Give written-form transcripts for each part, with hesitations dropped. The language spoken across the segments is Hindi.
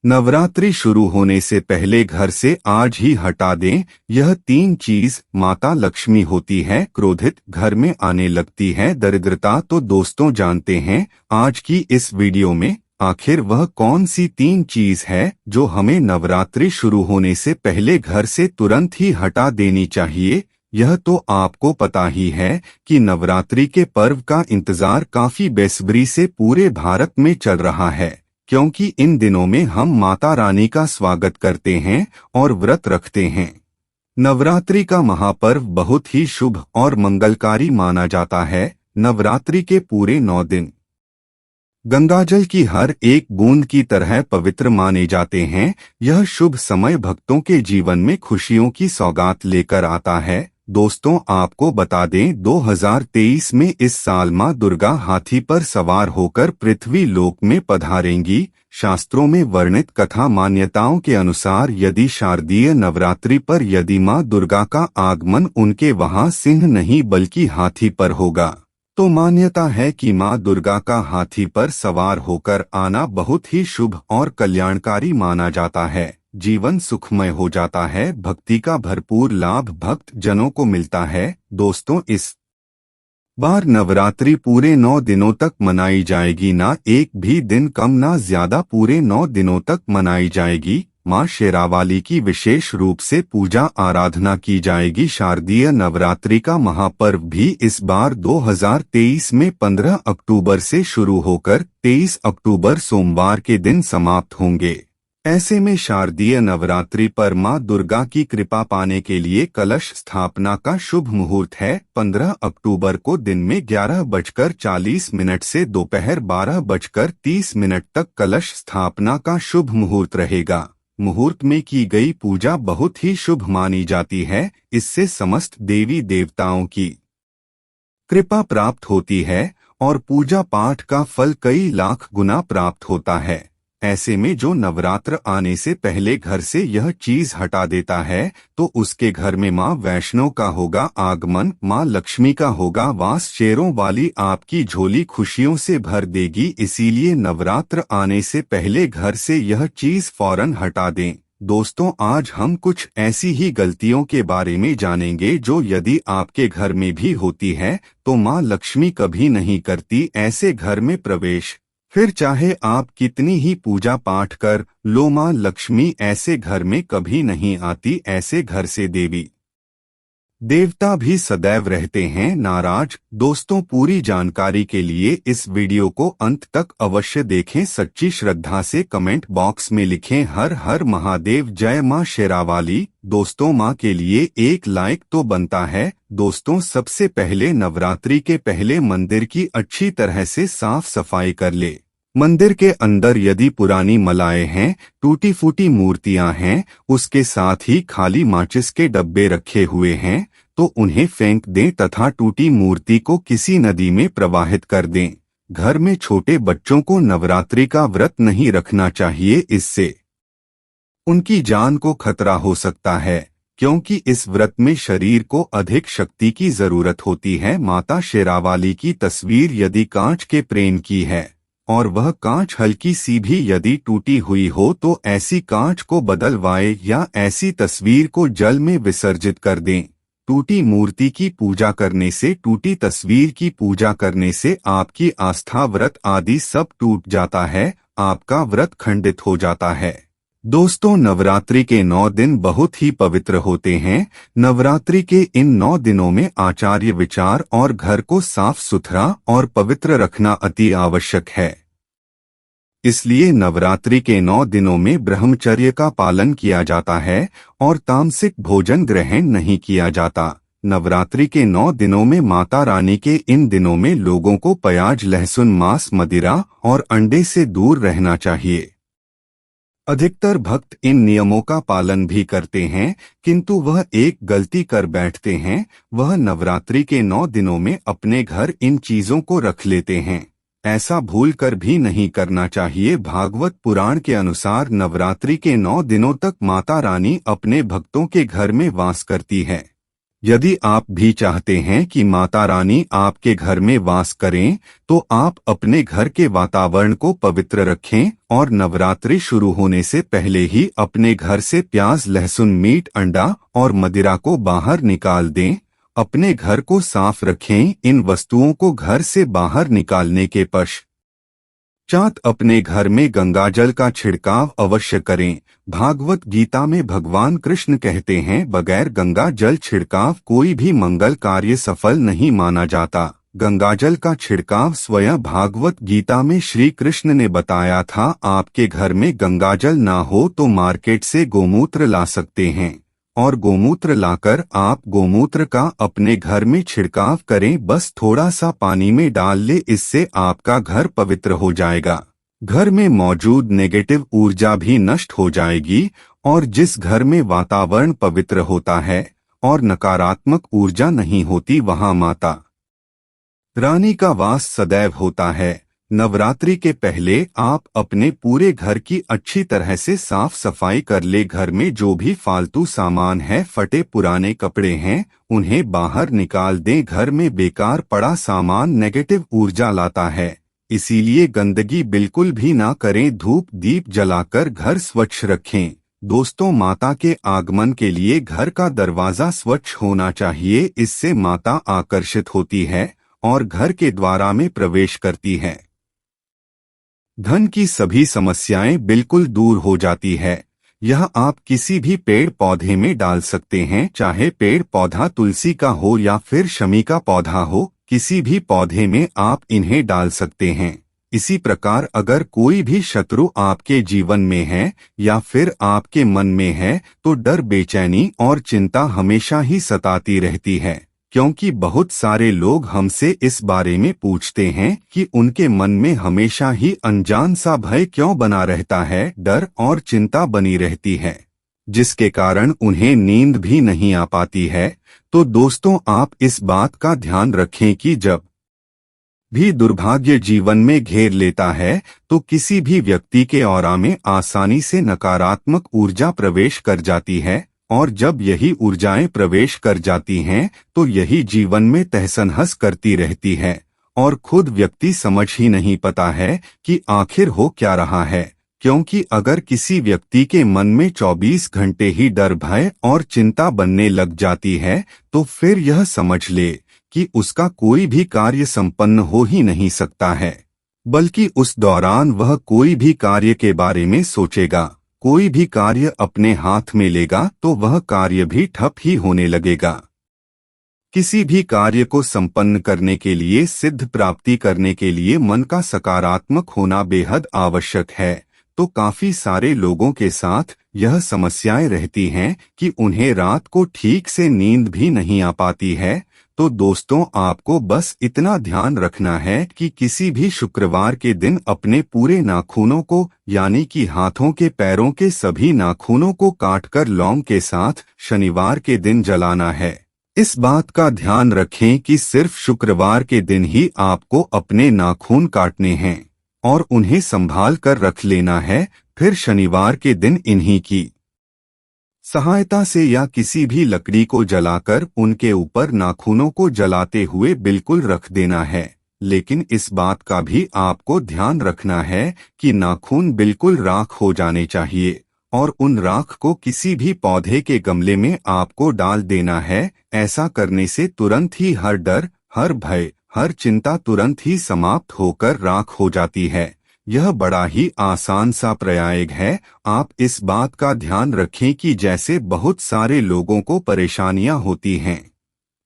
नवरात्रि शुरू होने से पहले घर से आज ही हटा दें यह 3 चीज। माता लक्ष्मी होती है क्रोधित, घर में आने लगती है दरिद्रता। तो दोस्तों जानते हैं आज की इस वीडियो में आखिर वह कौन सी 3 चीज है जो हमें नवरात्रि शुरू होने से पहले घर से तुरंत ही हटा देनी चाहिए। यह तो आपको पता ही है कि नवरात्रि के पर्व का इंतजार काफी बेसब्री से पूरे भारत में चल रहा है, क्योंकि इन दिनों में हम माता रानी का स्वागत करते हैं और व्रत रखते हैं। नवरात्रि का महापर्व बहुत ही शुभ और मंगलकारी माना जाता है। नवरात्रि के पूरे 9 दिन गंगाजल की हर एक बूंद की तरह पवित्र माने जाते हैं। यह शुभ समय भक्तों के जीवन में खुशियों की सौगात लेकर आता है। दोस्तों आपको बता दें 2023 में इस साल मां दुर्गा हाथी पर सवार होकर पृथ्वी लोक में पधारेंगी। शास्त्रों में वर्णित कथा मान्यताओं के अनुसार यदि शारदीय नवरात्रि पर यदि मां दुर्गा का आगमन उनके वहां सिंह नहीं बल्कि हाथी पर होगा तो मान्यता है कि मां दुर्गा का हाथी पर सवार होकर आना बहुत ही शुभ और कल्याणकारी माना जाता है। जीवन सुखमय हो जाता है, भक्ति का भरपूर लाभ भक्त जनों को मिलता है। दोस्तों इस बार नवरात्रि पूरे 9 दिनों तक मनाई जाएगी, ना एक भी दिन कम ना ज्यादा, पूरे 9 दिनों तक मनाई जाएगी। मां शेरावाली की विशेष रूप से पूजा आराधना की जाएगी। शारदीय नवरात्रि का महापर्व भी इस बार 2023 में 15 अक्टूबर से शुरू होकर 23 अक्टूबर सोमवार के दिन समाप्त होंगे। ऐसे में शारदीय नवरात्रि पर मां दुर्गा की कृपा पाने के लिए कलश स्थापना का शुभ मुहूर्त है। 15 अक्टूबर को दिन में 11:40 से दोपहर 12:30 तक कलश स्थापना का शुभ मुहूर्त रहेगा। मुहूर्त में की गई पूजा बहुत ही शुभ मानी जाती है। इससे समस्त देवी देवताओं की कृपा प्राप्त होती है और पूजा पाठ का फल कई लाख गुना प्राप्त होता है। ऐसे में जो नवरात्र आने से पहले घर से यह चीज हटा देता है तो उसके घर में मां वैष्णो का होगा आगमन, मां लक्ष्मी का होगा वास। शेरों वाली आपकी झोली खुशियों से भर देगी। इसीलिए नवरात्र आने से पहले घर से यह चीज फौरन हटा दें। दोस्तों आज हम कुछ ऐसी ही गलतियों के बारे में जानेंगे जो यदि आपके घर में भी होती है तो मां लक्ष्मी कभी नहीं करती ऐसे घर में प्रवेश। फिर चाहे आप कितनी ही पूजा पाठ कर लो, मां लक्ष्मी ऐसे घर में कभी नहीं आती। ऐसे घर से देवी देवता भी सदैव रहते हैं नाराज। दोस्तों पूरी जानकारी के लिए इस वीडियो को अंत तक अवश्य देखें। सच्ची श्रद्धा से कमेंट बॉक्स में लिखें हर हर महादेव, जय मां शेरावाली। दोस्तों मां के लिए एक लाइक तो बनता है। दोस्तों सबसे पहले नवरात्रि के पहले मंदिर की अच्छी तरह से साफ सफाई कर ले। मंदिर के अंदर यदि पुरानी मलाएं हैं, टूटी फूटी मूर्तियां हैं, उसके साथ ही खाली माचिस के डब्बे रखे हुए हैं तो उन्हें फेंक दें तथा टूटी मूर्ति को किसी नदी में प्रवाहित कर दें। घर में छोटे बच्चों को नवरात्रि का व्रत नहीं रखना चाहिए, इससे उनकी जान को खतरा हो सकता है, क्योंकि इस व्रत में शरीर को अधिक शक्ति की जरूरत होती है। माता शेरावाली की तस्वीर यदि कांच के फ्रेम की है और वह कांच हल्की सी भी यदि टूटी हुई हो तो ऐसी कांच को बदलवाए या ऐसी तस्वीर को जल में विसर्जित कर दें। टूटी मूर्ति की पूजा करने से, टूटी तस्वीर की पूजा करने से आपकी आस्था, व्रत आदि सब टूट जाता है, आपका व्रत खंडित हो जाता है। दोस्तों नवरात्रि के 9 दिन बहुत ही पवित्र होते हैं। नवरात्रि के इन 9 दिनों में आचार्य विचार और घर को साफ सुथरा और पवित्र रखना अति आवश्यक है। इसलिए नवरात्रि के 9 दिनों में ब्रह्मचर्य का पालन किया जाता है और तामसिक भोजन ग्रहण नहीं किया जाता। नवरात्रि के 9 दिनों में माता रानी के इन दिनों में लोगों को प्याज, लहसुन, मांस, मदिरा और अंडे से दूर रहना चाहिए। अधिकतर भक्त इन नियमों का पालन भी करते हैं, किंतु वह एक गलती कर बैठते हैं। वह नवरात्रि के 9 दिनों में अपने घर इन चीजों को रख लेते हैं। ऐसा भूल कर भी नहीं करना चाहिए। भागवत पुराण के अनुसार नवरात्रि के 9 दिनों तक माता रानी अपने भक्तों के घर में वास करती है। यदि आप भी चाहते हैं कि माता रानी आपके घर में वास करें, तो आप अपने घर के वातावरण को पवित्र रखें और नवरात्रि शुरू होने से पहले ही अपने घर से प्याज, लहसुन, मीट, अंडा और मदिरा को बाहर निकाल दें। अपने घर को साफ रखें। इन वस्तुओं को घर से बाहर निकालने के पश्चात अपने घर में गंगाजल का छिड़काव अवश्य करें। भागवत गीता में भगवान कृष्ण कहते हैं, बगैर गंगा जल छिड़काव कोई भी मंगल कार्य सफल नहीं माना जाता। गंगाजल का छिड़काव स्वयं भागवत गीता में श्री कृष्ण ने बताया था। आपके घर में गंगाजल ना हो तो मार्केट से गोमूत्र ला सकते हैं और गोमूत्र लाकर आप गोमूत्र का अपने घर में छिड़काव करें। बस थोड़ा सा पानी में डाल ले, इससे आपका घर पवित्र हो जाएगा। घर में मौजूद नेगेटिव ऊर्जा भी नष्ट हो जाएगी और जिस घर में वातावरण पवित्र होता है और नकारात्मक ऊर्जा नहीं होती, वहां माता रानी का वास सदैव होता है। नवरात्रि के पहले आप अपने पूरे घर की अच्छी तरह से साफ सफाई कर ले। घर में जो भी फालतू सामान है, फटे पुराने कपड़े हैं, उन्हें बाहर निकाल दें। घर में बेकार पड़ा सामान नेगेटिव ऊर्जा लाता है, इसीलिए गंदगी बिल्कुल भी ना करें। धूप दीप जलाकर घर स्वच्छ रखें। दोस्तों, माता के आगमन के लिए घर का दरवाजा स्वच्छ होना चाहिए। इससे माता आकर्षित होती है और घर के द्वारा में प्रवेश करती है। धन की सभी समस्याएं बिल्कुल दूर हो जाती है। यह आप किसी भी पेड़ पौधे में डाल सकते हैं, चाहे पेड़ पौधा तुलसी का हो या फिर शमी का पौधा हो, किसी भी पौधे में आप इन्हें डाल सकते हैं। इसी प्रकार अगर कोई भी शत्रु आपके जीवन में है या फिर आपके मन में है, तो डर, बेचैनी और चिंता हमेशा ही सताती रहती है। क्योंकि बहुत सारे लोग हमसे इस बारे में पूछते हैं कि उनके मन में हमेशा ही अनजान सा भय क्यों बना रहता है, डर और चिंता बनी रहती है, जिसके कारण उन्हें नींद भी नहीं आ पाती है। तो दोस्तों, आप इस बात का ध्यान रखें कि जब भी दुर्भाग्य जीवन में घेर लेता है, तो किसी भी व्यक्ति के ऑरा में आसानी से नकारात्मक ऊर्जा प्रवेश कर जाती है और जब यही ऊर्जाएं प्रवेश कर जाती हैं, तो यही जीवन में तहस-नहस करती रहती है और खुद व्यक्ति समझ ही नहीं पाता है कि आखिर हो क्या रहा है। क्योंकि अगर किसी व्यक्ति के मन में 24 घंटे ही डर, भय और चिंता बनने लग जाती है, तो फिर यह समझ ले कि उसका कोई भी कार्य संपन्न हो ही नहीं सकता है, बल्कि उस दौरान वह कोई भी कार्य के बारे में सोचेगा, कोई भी कार्य अपने हाथ में लेगा तो वह कार्य भी ठप ही होने लगेगा। किसी भी कार्य को संपन्न करने के लिए, सिद्ध प्राप्ति करने के लिए मन का सकारात्मक होना बेहद आवश्यक है। तो काफी सारे लोगों के साथ यह समस्याएं रहती हैं कि उन्हें रात को ठीक से नींद भी नहीं आ पाती है। तो दोस्तों, आपको बस इतना ध्यान रखना है कि किसी भी शुक्रवार के दिन अपने पूरे नाखूनों को, यानी कि हाथों के, पैरों के सभी नाखूनों को काटकर लौंग के साथ शनिवार के दिन जलाना है। इस बात का ध्यान रखें कि सिर्फ शुक्रवार के दिन ही आपको अपने नाखून काटने हैं और उन्हें संभाल कर रख लेना है। फिर शनिवार के दिन इन्हीं की सहायता से या किसी भी लकड़ी को जलाकर उनके ऊपर नाखूनों को जलाते हुए बिल्कुल रख देना है। लेकिन इस बात का भी आपको ध्यान रखना है कि नाखून बिल्कुल राख हो जाने चाहिए और उन राख को किसी भी पौधे के गमले में आपको डाल देना है। ऐसा करने से तुरंत ही हर डर, हर भय, हर चिंता तुरंत ही समाप्त होकर राख हो जाती है। यह बड़ा ही आसान सा प्रयोग है। आप इस बात का ध्यान रखें कि जैसे बहुत सारे लोगों को परेशानियां होती हैं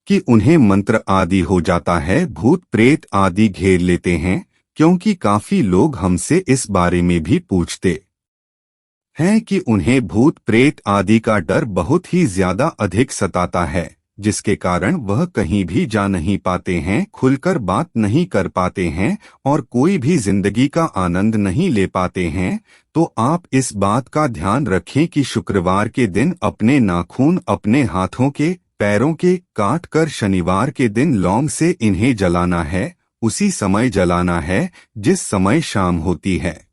कि उन्हें मंत्र आदि हो जाता है, भूत प्रेत आदि घेर लेते हैं, क्योंकि काफी लोग हमसे इस बारे में भी पूछते हैं कि उन्हें भूत प्रेत आदि का डर बहुत ही ज्यादा अधिक सताता है, जिसके कारण वह कहीं भी जा नहीं पाते हैं, खुलकर बात नहीं कर पाते हैं और कोई भी जिंदगी का आनंद नहीं ले पाते हैं। तो आप इस बात का ध्यान रखें कि शुक्रवार के दिन अपने नाखून अपने हाथों के, पैरों के काट कर शनिवार के दिन लौंग से इन्हें जलाना है। उसी समय जलाना है जिस समय शाम होती है,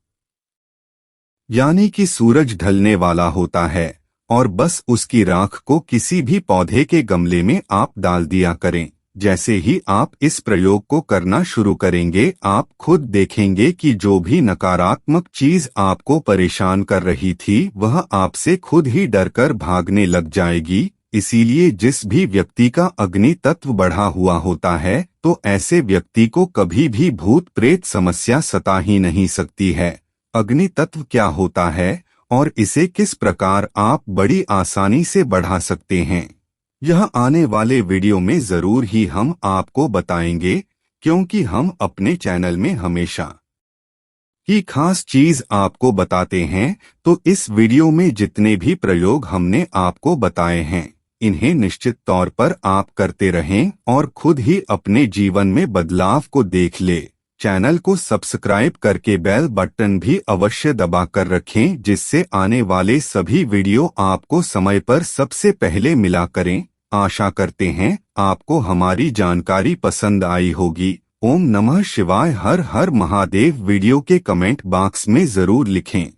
यानी कि सूरज ढलने वाला होता है, और बस उसकी राख को किसी भी पौधे के गमले में आप डाल दिया करें। जैसे ही आप इस प्रयोग को करना शुरू करेंगे, आप खुद देखेंगे कि जो भी नकारात्मक चीज आपको परेशान कर रही थी वह आपसे खुद ही डरकर भागने लग जाएगी। इसीलिए जिस भी व्यक्ति का अग्नि तत्व बढ़ा हुआ होता है, तो ऐसे व्यक्ति को कभी भी भूत प्रेत समस्या सता ही नहीं सकती है। अग्नि तत्व क्या होता है और इसे किस प्रकार आप बड़ी आसानी से बढ़ा सकते हैं, यह आने वाले वीडियो में जरूर ही हम आपको बताएंगे, क्योंकि हम अपने चैनल में हमेशा की खास चीज आपको बताते हैं। तो इस वीडियो में जितने भी प्रयोग हमने आपको बताए हैं, इन्हें निश्चित तौर पर आप करते रहें और खुद ही अपने जीवन में बदलाव को देख ले। चैनल को सब्सक्राइब करके बेल बटन भी अवश्य दबा कर रखें, जिससे आने वाले सभी वीडियो आपको समय पर सबसे पहले मिला करें। आशा करते हैं आपको हमारी जानकारी पसंद आई होगी। ओम नमः शिवाय, हर हर महादेव। वीडियो के कमेंट बॉक्स में जरूर लिखें।